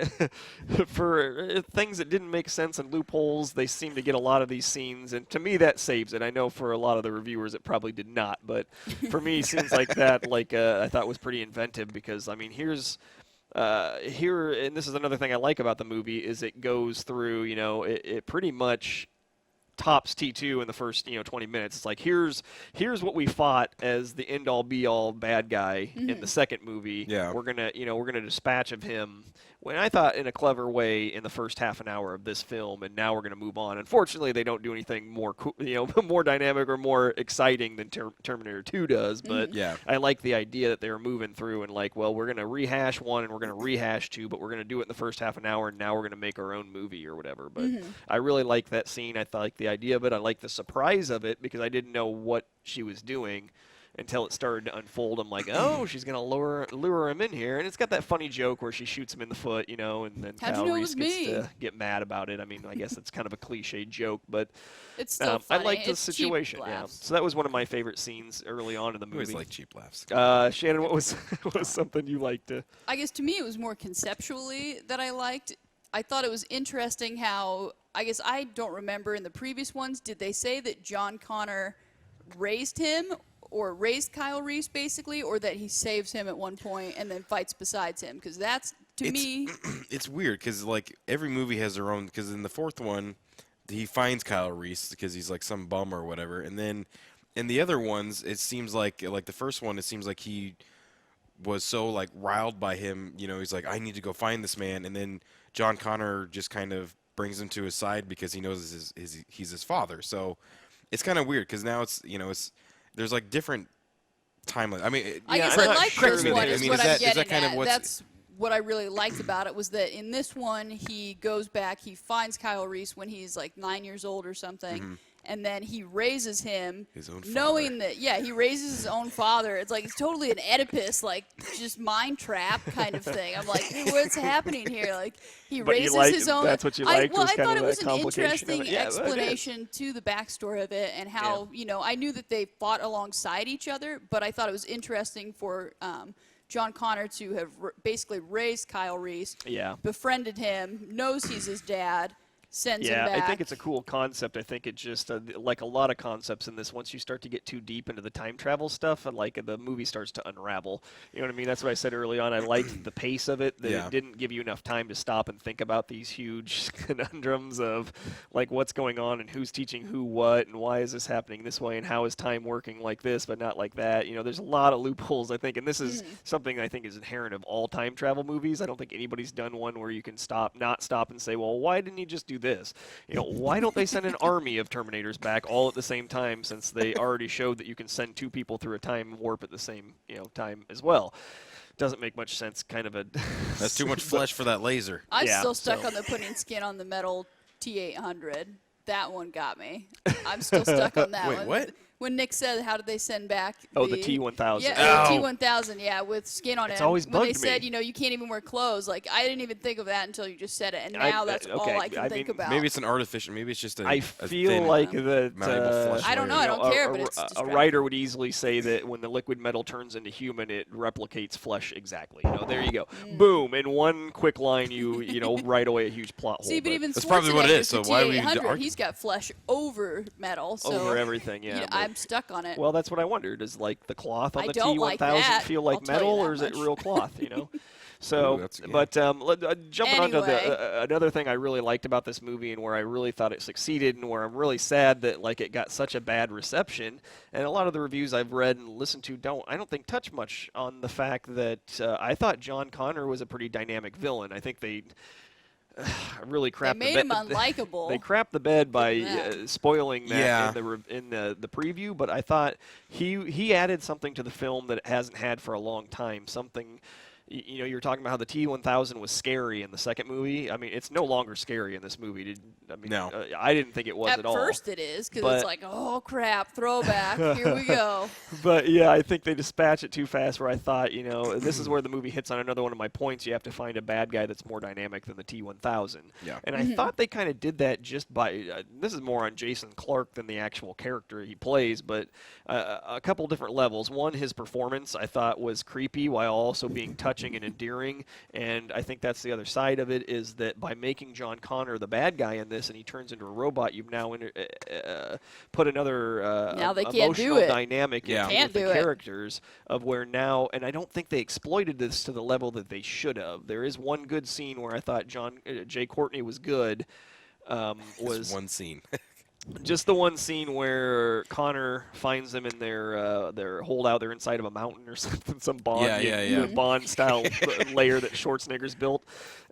for things that didn't make sense and loopholes, they seem to get a lot of these scenes, and to me that saves it. I know for a lot of the reviewers it probably did not, but for me scenes like that, I thought was pretty inventive because I mean here's. Here, and this is another thing I like about the movie, is it goes through, you know, it pretty much tops T2 in the first, 20 minutes. It's like, here's what we fought as the end-all be-all bad guy in the second movie. Yeah. We're gonna dispatch of him. When I thought in a clever way in the first half an hour of this film, and now we're going to move on. Unfortunately, they don't do anything more more dynamic or more exciting than Terminator 2 does. But Yeah. I like the idea that they were moving through and like, well, we're going to rehash 1 and we're going to rehash 2, but we're going to do it in the first half an hour, and now we're going to make our own movie or whatever. But I really like that scene. I like the idea of it. I like the surprise of it because I didn't know what she was doing until it started to unfold. I'm like, oh, she's going to lure him in here. And it's got that funny joke where she shoots him in the foot, and then How'd you Kyle know it Reese was gets me? to get mad about it. I mean, I guess it's kind of a cliche joke, but It's still I funny. like the It's cheap situation. Yeah. laughs. So that was one of my favorite scenes early on in the I always movie. like cheap laughs. Shannon, what was something you liked? I guess to me it was more conceptually that I liked. I thought it was interesting how, I guess I don't remember in the previous ones, did they say that John Connor raised him or raised Kyle Reese basically, or that he saves him at one point and then fights besides him? Because that's, to me... It's weird because like every movie has their own. Because in the fourth one, he finds Kyle Reese because he's like some bum or whatever, and then in the other ones, it seems like the first one, it seems like he was so like riled by him. He's like, I need to go find this man, and then John Connor just kind of brings him to his side because he knows he's his father. So it's kind of weird because now it's there's like different timelines. I mean, I guess I'm I not like sure this that- one I is mean, what is I'm that- is that getting kind of at. what's- That's what I really liked about it was that in this one, he goes back, he finds Kyle Reese when he's like 9 years old or something, and then he raises him, His own knowing that, he raises his own father. It's like, it's totally an Oedipus, like, just mind trap kind of thing. I'm like, hey, what's happening here? Like, he But you raises liked- his own... that's what you liked Well, was I kind thought of it was that an complication of interesting it. Yeah, well, it is. explanation to the backstory of it and how, I knew that they fought alongside each other, but I thought it was interesting for John Connor to have basically raised Kyle Reese, befriended him, knows he's his dad, sends him back. I think it's a cool concept. I think it just, like a lot of concepts in this, once you start to get too deep into the time travel stuff, and like the movie starts to unravel. You know what I mean? That's what I said early on. I liked the pace of it, that it didn't give you enough time to stop and think about these huge conundrums of like what's going on and who's teaching who what and why is this happening this way and how is time working like this but not like that. There's a lot of loopholes, I think, and this is something I think is inherent of all time travel movies. I don't think anybody's done one where you can not stop and say, well, why didn't he just do do this. Why don't they send an army of Terminators back all at the same time, since they already showed that you can send 2 people through a time warp at the same time as well? Doesn't make much sense. Kind of a That's too much flesh for that laser. I'm still stuck on the putting skin on the metal T800. That one got me. I'm still stuck on that one. Wait, what? When Nick said, how did they send back the T1000? Yeah, the T1000, yeah, with skin on it. It's always when they bugged said, me. You can't even wear clothes. Like, I didn't even think of that until you just said it, and now that's all I can think about. Maybe it's an artificial. Maybe it's just a. I feel like that. malleable flesh I don't know. layer. I don't care, but it's a distracting. writer would easily say that when the liquid metal turns into human, it replicates flesh exactly. There you go. Boom! In one quick line, you write away a huge plot hole. See, but even That's probably what it is, Schwarzenegger's so why would we T800, argue? he's got flesh over metal. So over everything, yeah. I'm stuck on it. Well, that's what I wondered. Does the cloth on I the don't T1000 like that, feel I'll like tell you metal, that or is it much. real cloth? So, Ooh, that's- yeah. but jumping onto Anyway. another thing I really liked about this movie, and where I really thought it succeeded, and where I'm really sad that it got such a bad reception, and a lot of the reviews I've read and listened to I don't think touch much on the fact that I thought John Connor was a pretty dynamic villain. I think they really crapped They made the him bed. unlikable. They crapped the bed by Yeah. spoiling that Yeah. in the preview, but I thought he added something to the film that it hasn't had for a long time. Something, you're talking about how the T1000 was scary in the second movie. I mean, it's no longer scary in this movie. No. I didn't think it was at all. At first it is, because But- it's like, oh, crap, throwback, here we go. But yeah, I think they dispatch it too fast. Where I thought, this is where the movie hits on another one of my points. You have to find a bad guy that's more dynamic than the T1000. Yeah. And I thought they kind of did that just by. This is more on Jason Clarke than the actual character he plays, but a couple different levels. One, his performance I thought was creepy while also being touching and endearing. And I think that's the other side of it, is that by making John Connor the bad guy in this, and he turns into a robot, you've now put another Now they can't do emotional it. dynamic Yeah. into Can't the do it. characters of where now, and I don't think they exploited this to the level that they should have. There is one good scene where I thought Jay Courtney was good. Was one scene. just the one scene where Connor finds them in their holdout. They're inside of a mountain or something, some Bond, Yeah. Bond style layer that Schwarzenegger's built.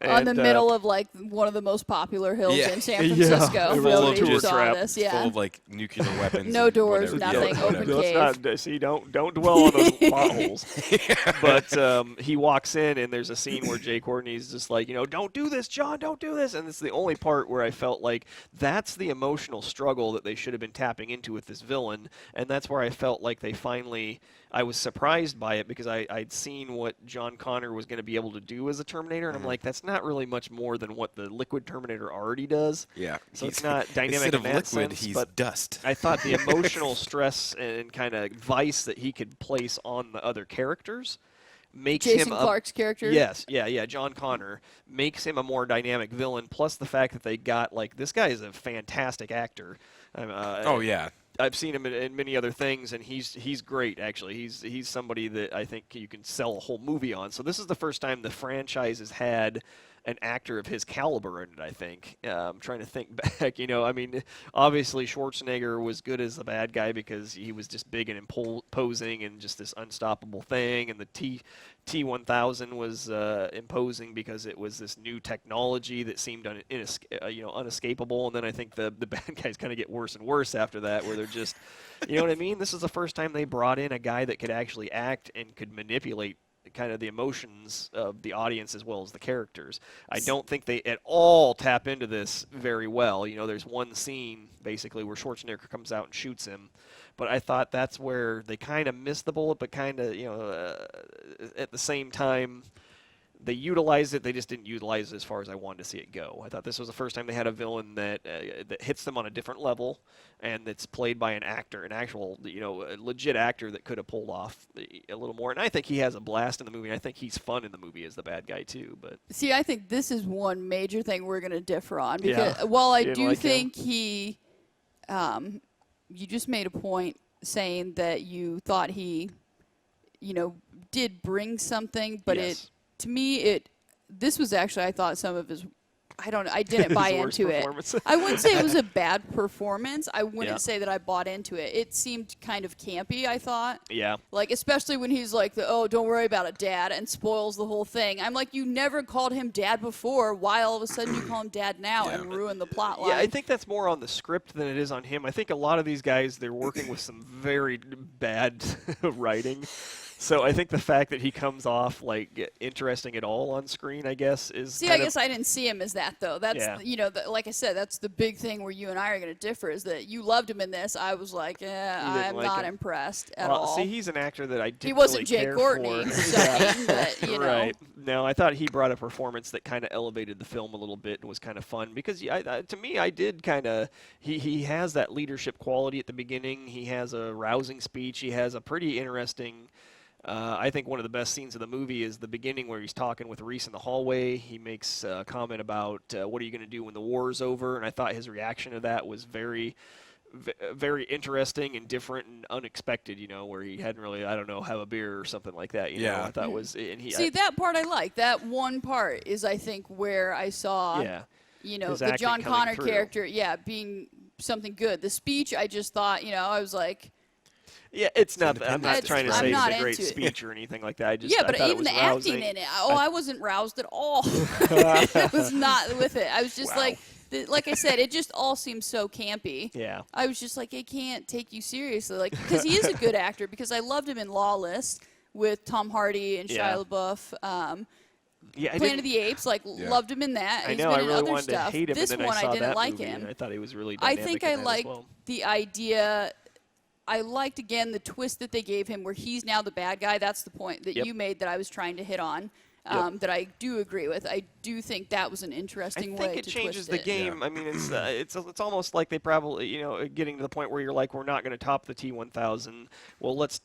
On the And, middle of one of the most popular hills Yeah. in San Yeah. Francisco. Full of Nobody tourist saw trap. this. Full Yeah. of nuclear weapons. No and doors, whatever. nothing, open whatever. cave. Don't dwell on those potholes. But he walks in, and there's a scene where Jay Courtney's just like, don't do this, John, don't do this. And it's the only part where I felt like that's the emotional struggle that they should have been tapping into with this villain. And that's where I felt like they finally, I was surprised by it, because I'd seen what John Connor was going to be able to do as a Terminator, and I'm like, that's not really much more than what the liquid Terminator already does. Yeah. So it's not dynamic Instead in of that liquid, sense, he's but dust. I thought the emotional stress and kind of vice that he could place on the other characters makes Jason him Clarke's character. Yes, John Connor makes him a more dynamic villain. Plus the fact that they got this guy is a fantastic actor. Oh yeah. I've seen him in many other things, and he's great. Actually, he's somebody that I think you can sell a whole movie on. So this is the first time the franchise has had an actor of his caliber in it, I think. I'm trying to think back. Obviously Schwarzenegger was good as the bad guy because he was just big and imposing and just this unstoppable thing. And the T1000 was imposing because it was this new technology that seemed unescapable. And then I think the bad guys kind of get worse and worse after that, where they're just, you know what I mean? This is the first time they brought in a guy that could actually act and could manipulate kind of the emotions of the audience as well as the characters. I don't think they at all tap into this very well. There's one scene basically where Schwarzenegger comes out and shoots him, but I thought that's where they kind of missed the bullet, but kind of, at the same time, they utilized it. They just didn't utilize it as far as I wanted to see it go. I thought this was the first time they had a villain that hits them on a different level, and that's played by an actor, an actual, a legit actor that could have pulled off a little more. And I think he has a blast in the movie. And I think he's fun in the movie as the bad guy too. But See, I think this is one major thing we're going to differ on, Yeah. because while I You didn't do like him? think he, you just made a point saying that you thought he, did bring something, but Yes. to me, this was actually, I thought, some of his I didn't buy His worst into it. performance. I wouldn't say it was a bad performance. I wouldn't Yeah. say that I bought into it. It seemed kind of campy, I thought. Yeah. Like, especially when he's like, don't worry about it, Dad, and spoils the whole thing. I'm like, you never called him Dad before. Why all of a sudden you call him Dad now and ruin the plot line? Yeah, I think that's more on the script than it is on him. I think a lot of these guys, they're working with some very bad writing. So I think the fact that he comes off like interesting at all on screen, I guess, is. See, I guess I didn't see him as that though. That's Yeah. like I said, that's the big thing where you and I are going to differ is that you loved him in this. I was like, I'm like not him. impressed at Well, all. see, he's an actor that I didn't He wasn't really Jay care Courtney, for. so, but, you know. Right. No, I thought he brought a performance that kind of elevated the film a little bit and was kind of fun because to me, I did kind of. He has that leadership quality at the beginning. He has a rousing speech. He has a pretty interesting. I think one of the best scenes of the movie is the beginning where he's talking with Reese in the hallway. He makes a comment about what are you going to do when the war is over, and I thought his reaction to that was very, very interesting and different and unexpected. You know, where he hadn't really, I don't know, have a beer or something like that. You know, I thought was, and he. See, that part I like. That one part is, I think, where I saw. Yeah. You know, his the acting John coming Connor through. character, being something good. The speech, I just thought, I was like. Yeah, it's not. I'm not It's- trying to I'm say not it's a great into it. speech or anything like that. I just Yeah, I but thought it even was the rousing. acting in it, I wasn't roused at all. I was not with it. I was just Wow. like I said, it just all seems so campy. Yeah. I was just like, it can't take you seriously, like because he is a good actor. Because I loved him in Lawless with Tom Hardy and Yeah. Shia LaBeouf. Yeah, I Planet didn't- of the Apes, loved him in that. I He's know. been I in really other wanted stuff. to hate him, This and then one I saw didn't that like movie, him. and I thought he was really. I Dynamic think in I that as liked well. the idea. I liked, again, the twist that they gave him where he's now the bad guy. That's the point that Yep. you made that I was trying to hit on, that I do agree with. I do think that was an interesting I way think it to changes twist the it. game. I mean, it's almost like they probably getting to the point where you're like, we're not going to top the T1000. Well, let's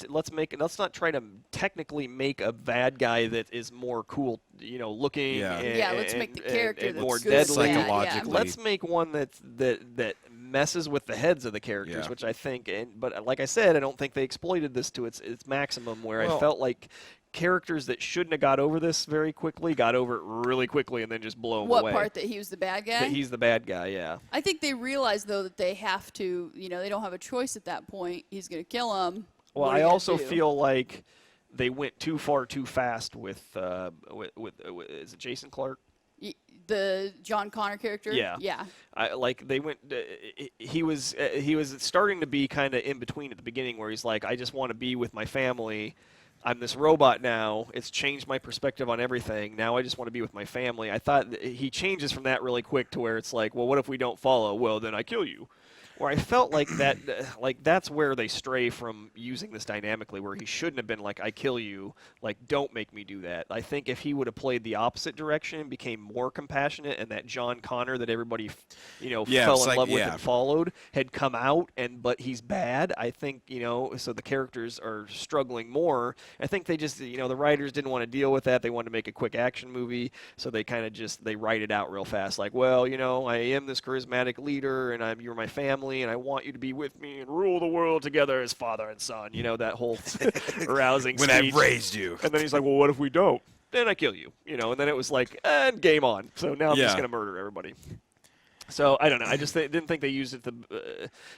not try to technically make a bad guy that is more cool, looking. Yeah. And, let's make the character and that's more good at deadly. that, Psychologically. Let's make one that messes with the heads of the characters, Yeah. which I think. But like I said, I don't think they exploited this to its maximum. Where I felt like characters that shouldn't have got over this very quickly got over it really quickly and then just blow them What away. part that he was the bad guy? That he's the bad guy, yeah. I think they realize, though, that they have to, they don't have a choice at that point. He's going to kill him. Well, What are I you gonna also do? feel like they went too far too fast with is it Jason Clarke? The John Connor character? Yeah. Yeah. Like they went. He was starting to be kind of in between at the beginning, where he's like, I just want to be with my family. I'm this robot now. It's changed my perspective on everything. Now I just want to be with my family. I thought he changes from that really quick to where it's like, well, what if we don't follow? Well, then I kill you. Where I felt like that, like that's where they stray from using this dynamically, where he shouldn't have been like, I kill you, like, don't make me do that. I think if he would have played the opposite direction, became more compassionate, and that John Connor that everybody, fell in love with and followed had come out, but he's bad. I think, so the characters are struggling more. I think they just, the writers didn't want to deal with that. They wanted to make a quick action movie, so they kind of they write it out real fast, like, well, I am this charismatic leader, and you're my family, and I want you to be with me and rule the world together as father and son. That whole rousing When speech. I've raised you. And then he's like, well, what if we don't? Then I kill you. And then it was like, and game on. So now I'm just going to murder everybody. So I don't know. I just didn't think they used it.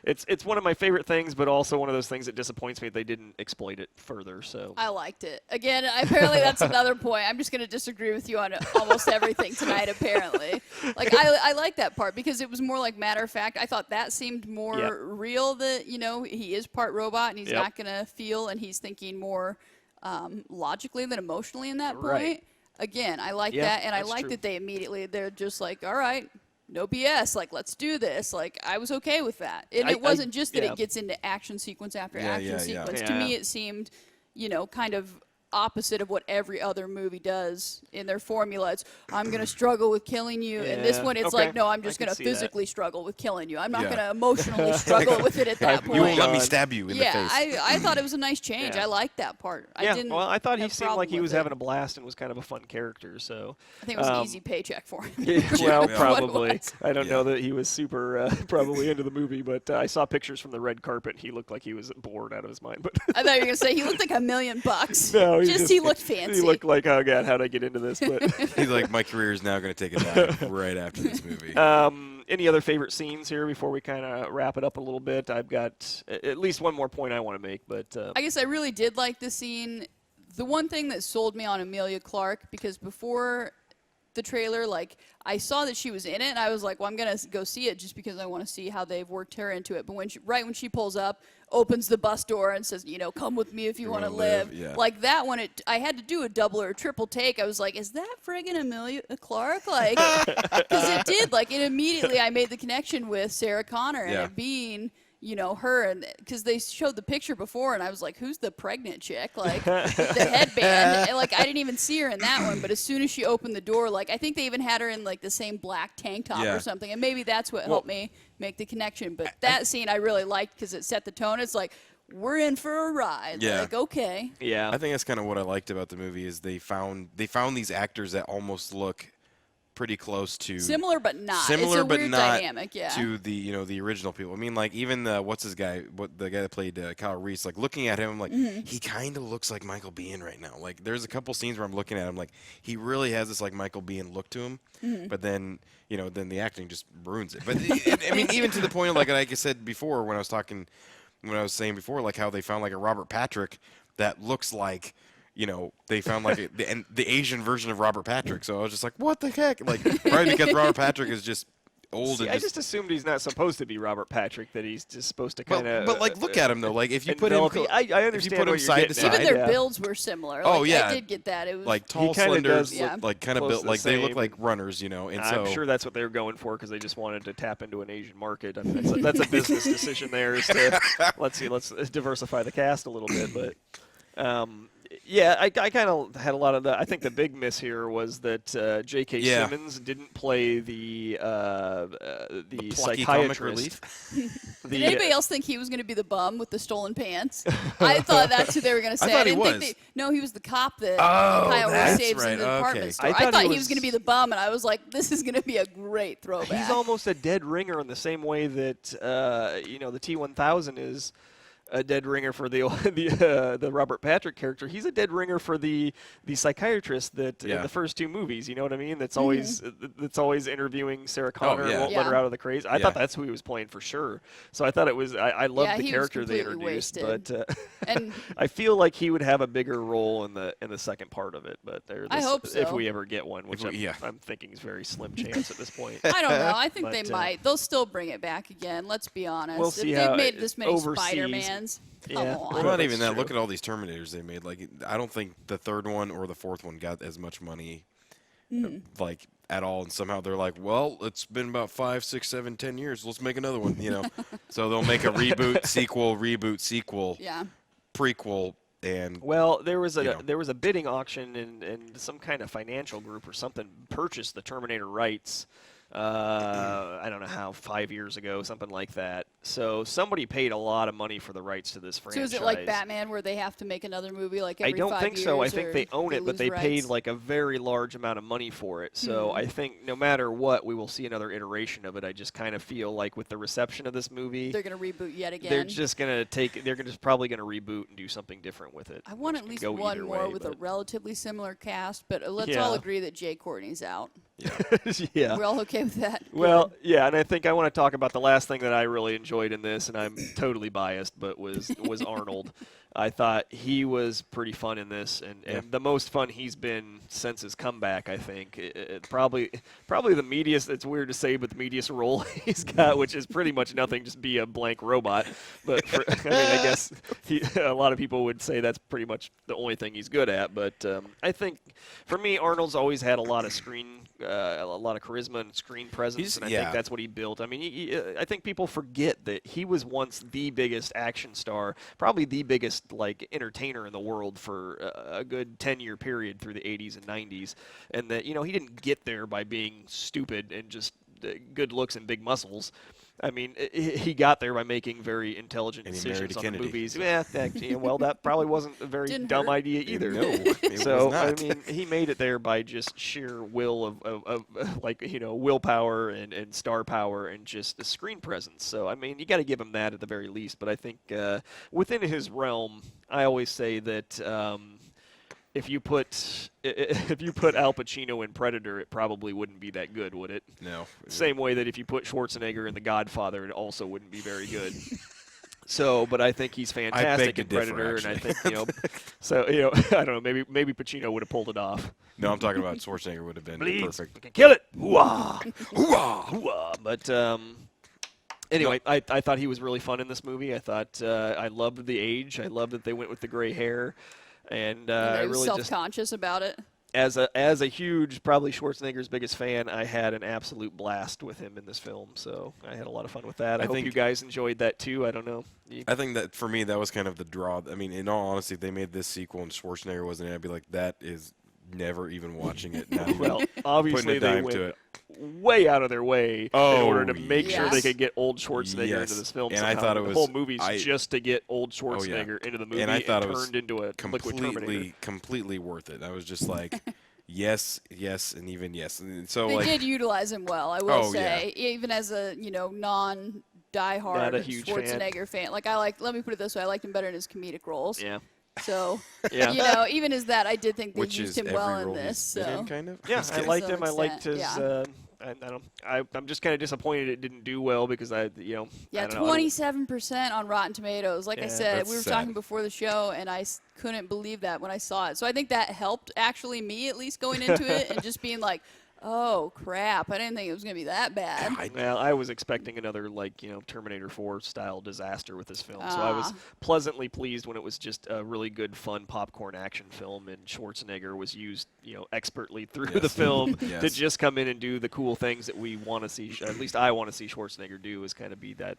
It's one of my favorite things, but also one of those things that disappoints me that they didn't exploit it further. So I liked it. Again, apparently that's another point. I'm just going to disagree with you on almost everything tonight, apparently. Like, I like that part because it was more like matter of fact. I thought that seemed more real that, he is part robot and he's not going to feel, and he's thinking more logically than emotionally in that point. Right. Again, I like that, and I like that they're just like, all right, no BS, like, let's do this. Like, I was okay with that. And it wasn't just that it gets into action sequence after action sequence. To me, it seemed, kind of opposite of what every other movie does in their formula. It's, I'm going to struggle with killing you. And this one, it's like, no, I'm just going to physically struggle with killing you. I'm not going to emotionally struggle with it at that point. You won't let me stab you in the face. I thought it was a nice change. I liked that part. I thought he have seemed like he problem was with having a blast and was kind of a fun character. So I think it was an easy paycheck for him. well, That's what it probably. was. I don't know that he was super probably into the movie, but I saw pictures from the red carpet. He looked like he was bored out of his mind. But I thought you were going to say he looked like $1 million. no, he looked fancy. He looked like, oh god, how'd I get into this? But He's like, my career is now going to take a dive right after this movie. Any other favorite scenes here before we kind of wrap it up a little bit? I've got at least one more point I want to make, but I guess I really did like the scene. The one thing that sold me on Emilia Clarke, because before the trailer, like, I saw that she was in it, and I was like, well, I'm going to go see it just because I want to see how they've worked her into it. But right when she pulls up, opens the bus door and says, come with me if you want to live. Yeah. Like, that one, I had to do a double or a triple take. I was like, is that friggin' Emilia Clarke? Like, because it did. Like, it immediately, I made the connection with Sarah Connor and it being her, and because they showed the picture before, and I was like, who's the pregnant chick? Like, with the headband. And, like, I didn't even see her in that one, but as soon as she opened the door, like, I think they even had her in, like, the same black tank top or something, and maybe that's what helped me make the connection. But that scene I really liked because it set the tone. It's like, we're in for a ride. Yeah. Like, okay. yeah, I think that's kind of what I liked about the movie is they found these actors that almost look pretty close to Similar but not. Similar it's a but weird not dynamic, yeah. to the the original people. I mean, like even the guy that played Kyle Reese. Like looking at him, I'm like he kind of looks like Michael Biehn right now. Like there's a couple scenes where I'm looking at him like he really has this like Michael Biehn look to him. But then then the acting just ruins it. But I mean, even to the point of like I said before when I was saying before like how they found like a Robert Patrick that looks like. They found like the Asian version of Robert Patrick. So I was just like, what the heck? Like, right, because Robert Patrick is just old. See, and I just assumed he's not supposed to be Robert Patrick, that he's just supposed to kind of... But like, look at him, though. Like, if you put him... I understand if you put him what you're side to getting side. at. Even their Yeah. builds were similar. Oh, Like, yeah. I did get that. It was Like, tall, kinda slender, does look like, kind of close built... to the Like, they look same. like runners, and I'm so... sure that's what they were going for because they just wanted to tap into an Asian market. I mean, that's a business decision there. Is to, let's diversify the cast a little bit. But yeah, I kind of had a lot of that. I think the big miss here was that J.K. Simmons didn't play the plucky comic psychiatrist. relief. Did anybody else think he was going to be the bum with the stolen pants? I thought that's who they were going to say. I thought he didn't was. think no, he was the cop that Oh, Kyle Reese that's saves right. in the Okay. department store. I I thought thought he he was- was going to be the bum, and I was like, this is going to be a great throwback. He's almost a dead ringer in the same way that the T-1000 is a dead ringer for the Robert Patrick character. He's a dead ringer for the psychiatrist that in the first two movies. You know what I mean? That's always interviewing Sarah Connor and won't let her out of the craze. I thought that's who he was playing for sure. So I thought it was. I loved the he was character they completely introduced, wasted. but And I feel like he would have a bigger role in the second part of it. But I hope so. if we ever get one, which we- I'm thinking is very slim chance at this point. I don't know. I think But, they might. They'll still bring it back again. Let's be honest. We'll If see they've how made this many overseas- Spider-Mans, Yeah. come Well, on. Well, not That's even that. true. Look at all these Terminators they made. Like, I don't think the third one or the fourth one got as much money, like, at all. And somehow they're like, well, it's been about 5, 6, 7, 10 years. Let's make another one, So they'll make a reboot, sequel, Yeah. prequel, and Well, there was You know. a bidding auction, and some kind of financial group or something purchased the Terminator rights. I don't know how, 5 years ago, something like that. So somebody paid a lot of money for the rights to this So franchise. is it like Batman where they have to make another movie like I every don't 5 think years? so. I think or they own it, but lose they paid rights? like a very large amount of money for it. So I think no matter what, we will see another iteration of it. I just kind of feel like with the reception of this movie, They're going to reboot yet again. they're just probably gonna reboot and do something different with it. I want which at can least go one either more way, with a but- relatively similar cast, but let's Yeah. all agree that Jay Courtney's out. yeah. We're all okay with that? Well, yeah, and I think I want to talk about the last thing that I really enjoyed in this, and I'm totally biased, but was Arnold. I thought he was pretty fun in this, and the most fun he's been since his comeback. I think probably the meatiest. It's weird to say, but the meatiest role he's got, which is pretty much nothing, just be a blank robot. But I mean, I guess a lot of people would say that's pretty much the only thing he's good at. But I think for me, Arnold's always had a lot of a lot of charisma and screen presence, and I think that's what he built. I mean, I think people forget that he was once the biggest action star, probably the biggest like entertainer in the world for a good 10-year period through the 80s and 90s, and that he didn't get there by being stupid and just good looks and big muscles. I mean, he got there by making very intelligent And he married decisions a on the Kennedy. movies. Yeah, well, that probably wasn't a very Didn't dumb hurt. idea either. No, it So was not. I mean, he made it there by just sheer will of willpower and star power and just the screen presence. So I mean, you got to give him that at the very least. But I think within his realm, I always say that if you put Al Pacino in Predator, it probably wouldn't be that good, would it? No. Same way that if you put Schwarzenegger in The Godfather, it also wouldn't be very good. So, but I think he's fantastic in Predator, and I think I don't know, maybe Pacino would have pulled it off. No, I'm talking about Schwarzenegger would have been perfect. Kill it! Hoo-ah! Hoo-ah! Hoo-ah! But anyway, I thought he was really fun in this movie. I thought I loved the age. I loved that they went with the gray hair, and I he was really self-conscious about it. As a huge, probably Schwarzenegger's biggest fan, I had an absolute blast with him in this film. So I had a lot of fun with that. I hope you guys enjoyed that too. I don't know. I think that for me, that was kind of the draw. I mean, in all honesty, if they made this sequel and Schwarzenegger wasn't in it, I'd be like, that is never even watching it. Not even Well, obviously they went way out of their way in order to make sure they could get old Schwarzenegger into this film. And somehow. I thought it was the whole movie's just to get old Schwarzenegger into the movie, and I thought it was turned into a liquid Terminator. completely worth it. I was just like, yes, and even yes. And so they did utilize him well, I will say, even as a non-diehard Schwarzenegger fan. Like let me put it this way, I liked him better in his comedic roles. Yeah. So, even as that, I did think they used him well in this. So. Kind of. Yeah, I liked him. I liked his. I'm just kind of disappointed it didn't do well because I don't know. 27% on Rotten Tomatoes. Like I said, we were sad. talking before the show, and I couldn't believe that when I saw it. So I think that helped actually me at least going into it and just being like, oh crap! I didn't think it was gonna be that bad. Well, I was expecting another Terminator 4 style disaster with this film, so I was pleasantly pleased when it was just a really good, fun popcorn action film, and Schwarzenegger was used expertly through the film to just come in and do the cool things that we want to see. At least I want to see Schwarzenegger do, is kind of be that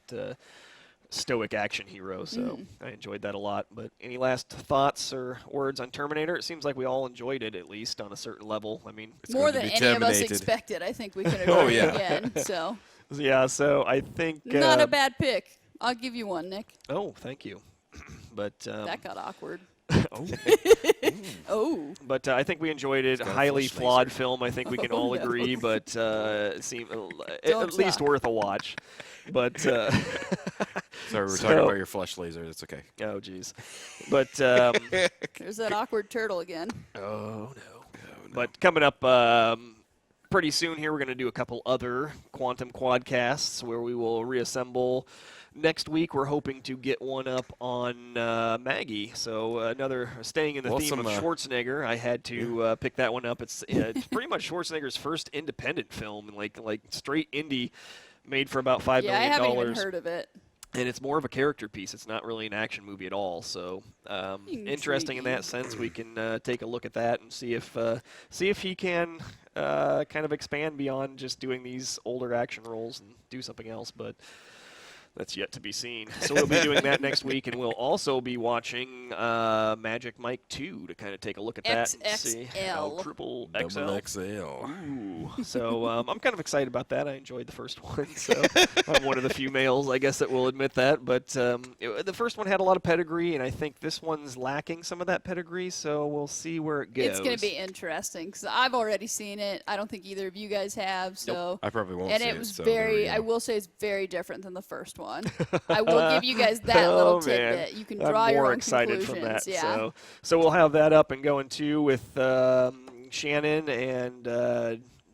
stoic action hero. So I enjoyed that a lot. But any last thoughts or words on Terminator? It seems like we all enjoyed it, at least on a certain level. I mean, more than any of us expected. I think we could agree again. So yeah, so I think not a bad pick. I'll give you one, Nick. Oh, thank you. But that got awkward. But I think we enjoyed it. Highly flawed film, I think we can all agree, but seem at least worth a watch. But sorry, we're talking about your flesh laser. That's okay. Oh, jeez. But there's that awkward turtle again. Oh no. But coming up pretty soon here, we're going to do a couple other Quantum Quadcasts where we will reassemble. Next week, we're hoping to get one up on Maggie. So another staying in the theme of Schwarzenegger. I had to pick that one up. It's pretty much Schwarzenegger's first independent film, like straight indie, made for about $5 million. I haven't even heard of it. And it's more of a character piece. It's not really an action movie at all. So interesting in that sense. We can take a look at that and see if he can kind of expand beyond just doing these older action roles and do something else. But that's yet to be seen. So we'll be doing that next week, and we'll also be watching Magic Mike 2 to kind of take a look at that and see. Triple XL. Ooh. So I'm kind of excited about that. I enjoyed the first one, so I'm one of the few males, I guess, that will admit that. But the first one had a lot of pedigree, and I think this one's lacking some of that pedigree, so we'll see where it goes. It's going to be interesting, because I've already seen it. I don't think either of you guys have. So. Nope. I probably won't see it. And it was I will say it's very different than the first one. I will give you guys that little tidbit. Man. You can draw your own excited conclusions. From that. So we'll have that up and going too with Shannon and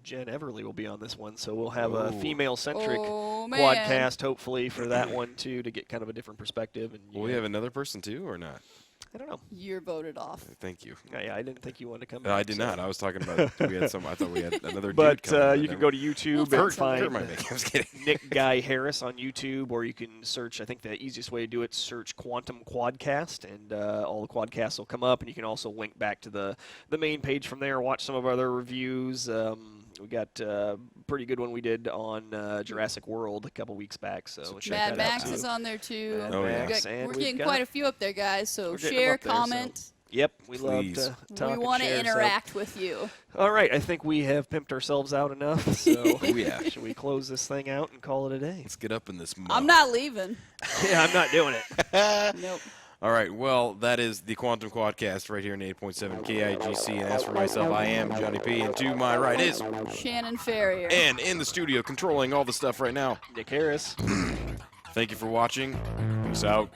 Jen Everly will be on this one. So we'll have a female-centric quadcast hopefully for that one too to get kind of a different perspective. And will we have another person too or not? I don't know. You're voted off. Thank you. Yeah, I didn't think you wanted to come back. I did not. I was talking about we had some. I thought we had another dude coming. But you can go to YouTube and find I was kidding. NickGuyHarris on YouTube, or you can search. I think the easiest way to do it, search Quantum Quadcast, and all the quadcasts will come up. And you can also link back to the main page from there. Watch some of our other reviews. We got a pretty good one we did on Jurassic World a couple weeks back. So Mad Max is on there too. We're getting quite a few up there, guys. So share, comment. So. Yep, we love to talk. We want to interact with you. All right, I think we have pimped ourselves out enough. So should we close this thing out and call it a day? Let's get up in this mug. I'm not leaving. Yeah, I'm not doing it. Nope. All right, well, that is the Quantum Quadcast right here in 8.7 KIGC. And as for myself, I am Johnny P. And to my right is Shannon Ferrier. And in the studio controlling all the stuff right now, NickGuyHarris. Thank you for watching. Peace out.